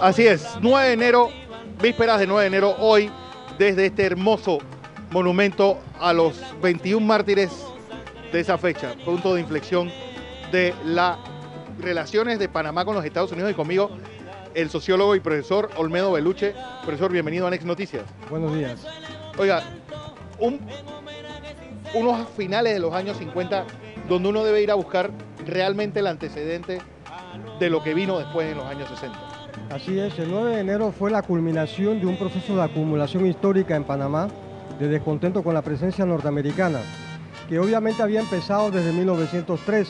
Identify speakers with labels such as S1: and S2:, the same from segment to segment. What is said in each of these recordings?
S1: Así es, 9 de enero, vísperas de 9 de enero, hoy, desde este hermoso monumento a los 21 mártires de esa fecha, punto de inflexión de las relaciones de Panamá con los Estados Unidos, y conmigo el sociólogo y profesor Olmedo Beluche. Profesor, bienvenido a Next Noticias.
S2: Buenos días.
S1: Oiga, unos finales de los años 50 donde uno debe ir a buscar realmente el antecedente de lo que vino después en los años 60.
S2: Así es, el 9 de enero fue la culminación de un proceso de acumulación histórica en Panamá de descontento con la presencia norteamericana, que obviamente había empezado desde 1903,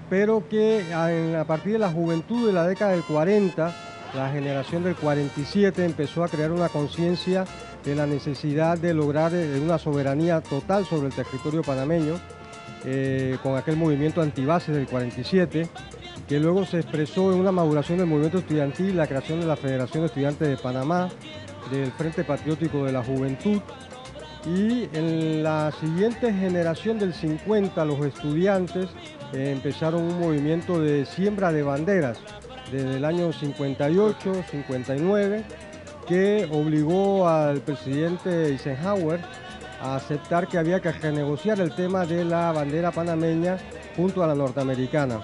S2: pero que a partir de la juventud de la década del 40, la generación del 47 empezó a crear una conciencia de la necesidad de lograr una soberanía total sobre el territorio panameño, con aquel movimiento antibases del 47, que luego se expresó en una maduración del movimiento estudiantil, la creación de la Federación de Estudiantes de Panamá, del Frente Patriótico de la Juventud, y en la siguiente generación del 50 los estudiantes empezaron un movimiento de siembra de banderas desde el año 58, 59, que obligó al presidente Eisenhower a aceptar que había que renegociar el tema de la bandera panameña junto a la norteamericana,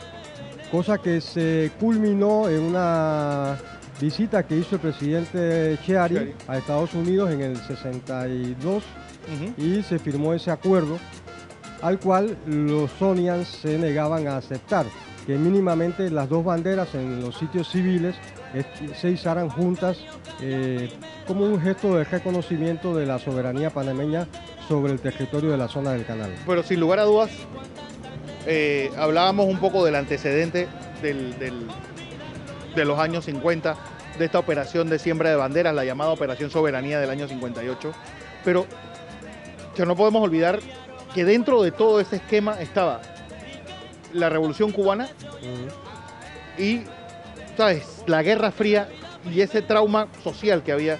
S2: cosa que se culminó en una visita que hizo el presidente Cheari a Estados Unidos en el 62 y se firmó ese acuerdo al cual los Sonians se negaban a aceptar, que mínimamente las dos banderas en los sitios civiles se izaran juntas como un gesto de reconocimiento de la soberanía panameña sobre el territorio de la zona del canal.
S1: Pero sin lugar a dudas, hablábamos un poco del antecedente de los años 50, de esta operación de siembra de banderas, la llamada Operación Soberanía del año 58, pero ya no podemos olvidar que dentro de todo ese esquema estaba la Revolución Cubana y, ¿sabes?, la Guerra Fría y ese trauma social que había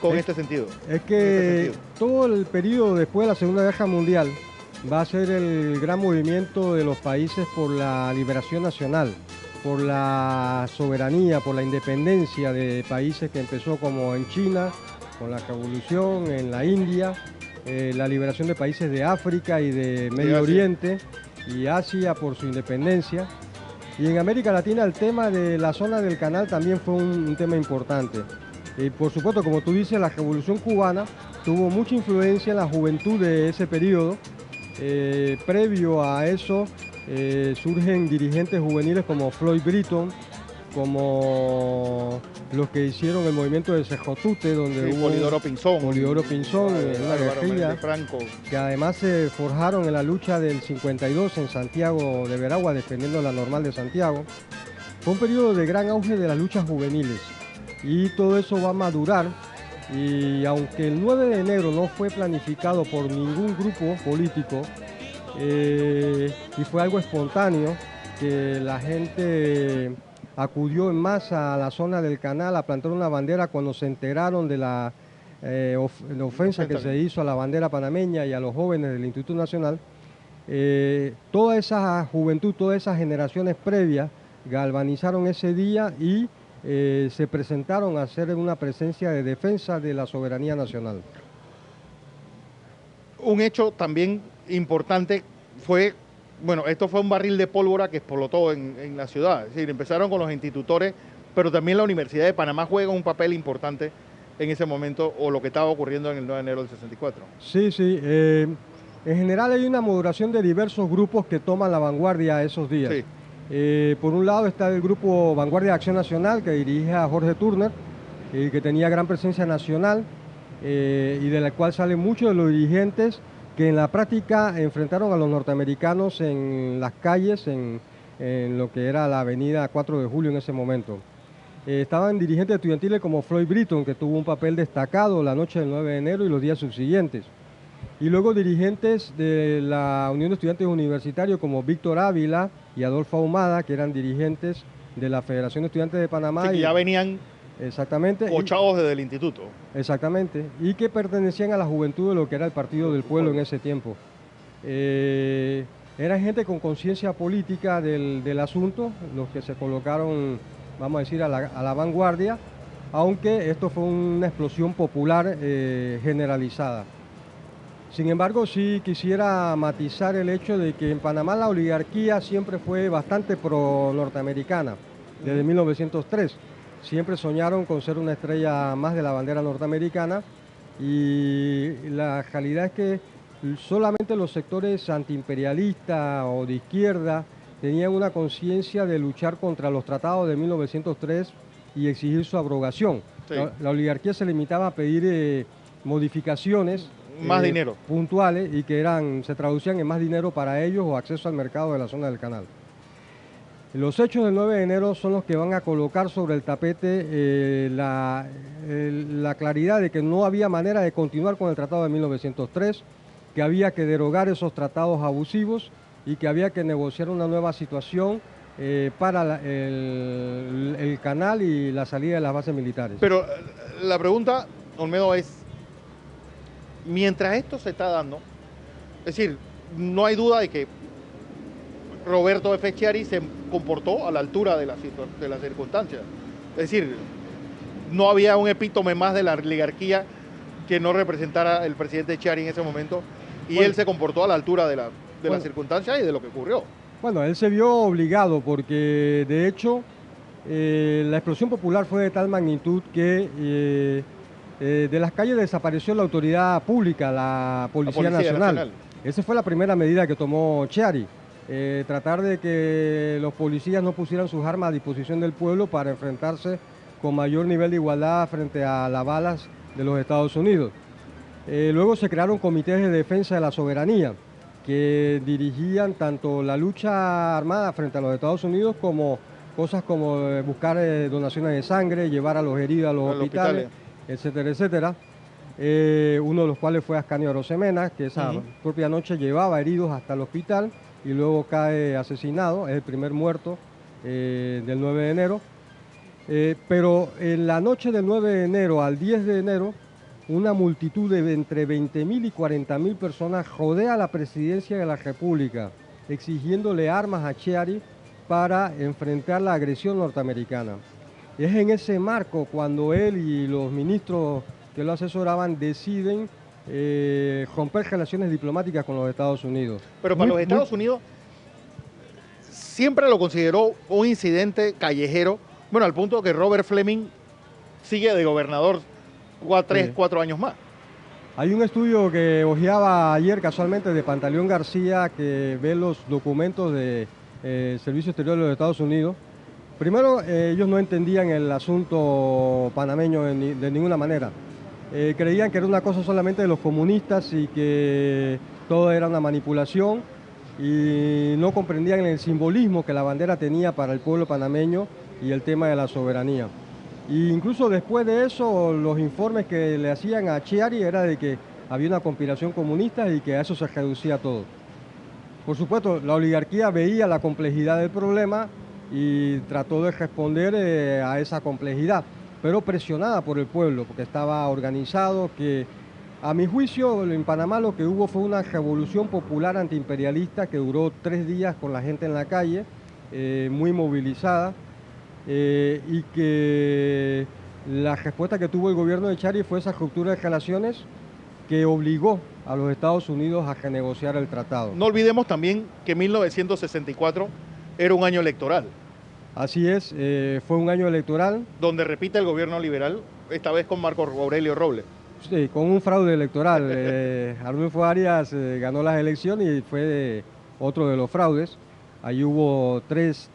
S1: con este sentido.
S2: Es que todo el periodo después de la Segunda Guerra Mundial va a ser el gran movimiento de los países por la liberación nacional, por la soberanía, por la independencia de países que empezó como en China, con la revolución, en la India, la liberación de países de África y de Medio Oriente y Asia por su independencia. Y en América Latina el tema de la zona del canal también fue un tema importante. Y por supuesto, como tú dices, la Revolución Cubana tuvo mucha influencia en la juventud de ese periodo. Previo a eso surgen dirigentes juveniles como Floyd Britton, como los que hicieron el movimiento de Sejotute, donde hubo Polidoro Pinzón, una guerrilla, que además se forjaron en la lucha del 52 en Santiago de Veragua, defendiendo la Normal de Santiago. Fue un periodo de gran auge de las luchas juveniles y todo eso va a madurar. Y aunque el 9 de enero no fue planificado por ningún grupo político y fue algo espontáneo, que la gente acudió en masa a la zona del canal a plantar una bandera cuando se enteraron de la ofensa que se hizo a la bandera panameña y a los jóvenes del Instituto Nacional, toda esa juventud, todas esas generaciones previas galvanizaron ese día y se presentaron a hacer una presencia de defensa de la soberanía nacional.
S1: Un hecho también importante fue, bueno, esto fue un barril de pólvora que explotó en la ciudad. Es decir, empezaron con los institutores, pero también la Universidad de Panamá juega un papel importante en ese momento, o lo que estaba ocurriendo en el 9 de enero del 64.
S2: Sí, sí. En general hay una moderación de diversos grupos que toman la vanguardia esos días. Sí. Por un lado está el grupo Vanguardia de Acción Nacional, que dirige a Jorge Turner, que tenía gran presencia nacional y de la cual salen muchos de los dirigentes que en la práctica enfrentaron a los norteamericanos en las calles, en lo que era la avenida 4 de Julio en ese momento. Estaban dirigentes estudiantiles como Floyd Britton, que tuvo un papel destacado la noche del 9 de enero y los días subsiguientes. Y luego dirigentes de la Unión de Estudiantes Universitarios como Víctor Ávila y Adolfo Ahumada, que eran dirigentes de la Federación de Estudiantes de Panamá.
S1: Sí, que ya venían cochados desde el instituto.
S2: Exactamente, y que pertenecían a la juventud de lo que era el Partido del Pueblo en ese tiempo. Eran gente con conciencia política del asunto, los que se colocaron, vamos a decir, a la vanguardia, aunque esto fue una explosión popular generalizada. Sin embargo, sí quisiera matizar el hecho de que en Panamá la oligarquía siempre fue bastante pro-norteamericana, desde 1903. Siempre soñaron con ser una estrella más de la bandera norteamericana y la realidad es que solamente los sectores antiimperialistas o de izquierda tenían una conciencia de luchar contra los tratados de 1903 y exigir su abrogación.
S1: Sí.
S2: La oligarquía se limitaba a pedir modificaciones
S1: Más dinero.
S2: puntuales y que se traducían en más dinero para ellos o acceso al mercado de la zona del canal. Los hechos del 9 de enero son los que van a colocar sobre el tapete la claridad de que no había manera de continuar con el tratado de 1903, que había que derogar esos tratados abusivos y que había que negociar una nueva situación para el canal y la salida de las bases militares.
S1: Pero la pregunta, Olmedo, es, mientras esto se está dando, es decir, no hay duda de que Roberto F. Chiari se comportó a la altura de las circunstancias. Es decir, no había un epítome más de la oligarquía que no representara el presidente Chiari en ese momento, y él se comportó a la altura de las circunstancias y de lo que ocurrió.
S2: Bueno, él se vio obligado porque, de hecho, la explosión popular fue de tal magnitud que de las calles desapareció la autoridad pública, la Policía Nacional. Esa fue la primera medida que tomó Chiari. Tratar de que los policías no pusieran sus armas a disposición del pueblo para enfrentarse con mayor nivel de igualdad frente a las balas de los Estados Unidos. Luego se crearon comités de defensa de la soberanía que dirigían tanto la lucha armada frente a los Estados Unidos como cosas como buscar donaciones de sangre, llevar a los heridos a los hospitales, etcétera, etcétera. Uno de los cuales fue Ascanio Arosemena, que esa propia noche llevaba heridos hasta el hospital y luego cae asesinado, es el primer muerto del 9 de enero. Pero en la noche del 9 de enero al 10 de enero, una multitud de entre 20.000 y 40.000 personas rodea la presidencia de la República, exigiéndole armas a Chiari para enfrentar la agresión norteamericana. Es en ese marco cuando él y los ministros que lo asesoraban deciden romper relaciones diplomáticas con los Estados Unidos.
S1: Pero para los Estados Unidos siempre lo consideró un incidente callejero, bueno, al punto que Robert Fleming sigue de gobernador 4 años más.
S2: Hay un estudio que hojeaba ayer casualmente de Pantaleón García que ve los documentos del Servicio Exterior de los Estados Unidos. Primero, ellos no entendían el asunto panameño de ninguna manera. Creían que era una cosa solamente de los comunistas y que todo era una manipulación y no comprendían el simbolismo que la bandera tenía para el pueblo panameño y el tema de la soberanía. E incluso después de eso, los informes que le hacían a Chiari era de que había una conspiración comunista y que a eso se reducía todo. Por supuesto, la oligarquía veía la complejidad del problema y trató de responder a esa complejidad, pero presionada por el pueblo, porque estaba organizado, que a mi juicio en Panamá lo que hubo fue una revolución popular antiimperialista que duró 3 días con la gente en la calle, muy movilizada, y que la respuesta que tuvo el gobierno de Chiari fue esa ruptura de relaciones que obligó a los Estados Unidos a renegociar el tratado.
S1: No olvidemos también que 1964 era un año electoral.
S2: Así es, fue un año electoral.
S1: Donde repite el gobierno liberal, esta vez con Marco Aurelio Robles.
S2: Sí, con un fraude electoral. Arnulfo Arias ganó las elecciones y fue otro de los fraudes. Ahí hubo 3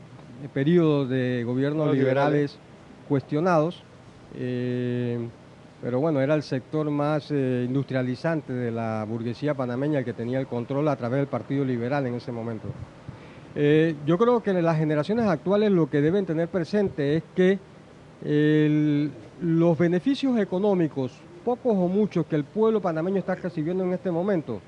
S2: periodos de gobiernos liberales cuestionados, pero bueno, era el sector más industrializante de la burguesía panameña el que tenía el control a través del Partido Liberal en ese momento. Yo creo que las generaciones actuales lo que deben tener presente es que los beneficios económicos, pocos o muchos, que el pueblo panameño está recibiendo en este momento,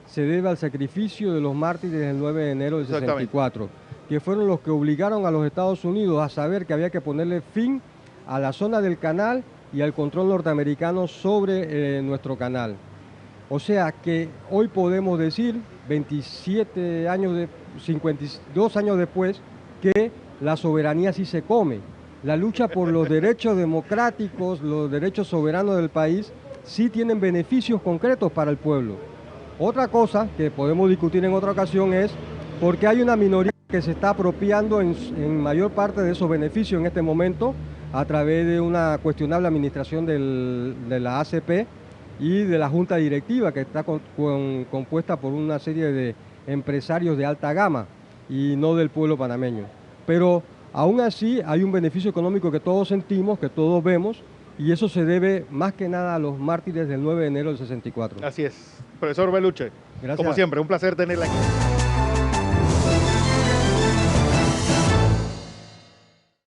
S2: se debe al sacrificio de los mártires del 9 de enero del 64, que fueron los que obligaron a los Estados Unidos a saber que había que ponerle fin a la zona del canal y al control norteamericano sobre nuestro canal. O sea que hoy podemos decir, 52 años después, que la soberanía sí se come, la lucha por los derechos democráticos, los derechos soberanos del país, sí tienen beneficios concretos para el pueblo. Otra cosa que podemos discutir en otra ocasión es por qué hay una minoría que se está apropiando en mayor parte de esos beneficios en este momento a través de una cuestionable administración de la ACP y de la junta directiva que está compuesta por una serie de empresarios de alta gama y no del pueblo panameño. Pero aún así hay un beneficio económico que todos sentimos, que todos vemos, y eso se debe más que nada a los mártires del 9 de enero del 64.
S1: Así es. Profesor Beluche,
S2: Gracias.
S1: como siempre, un placer tenerla aquí.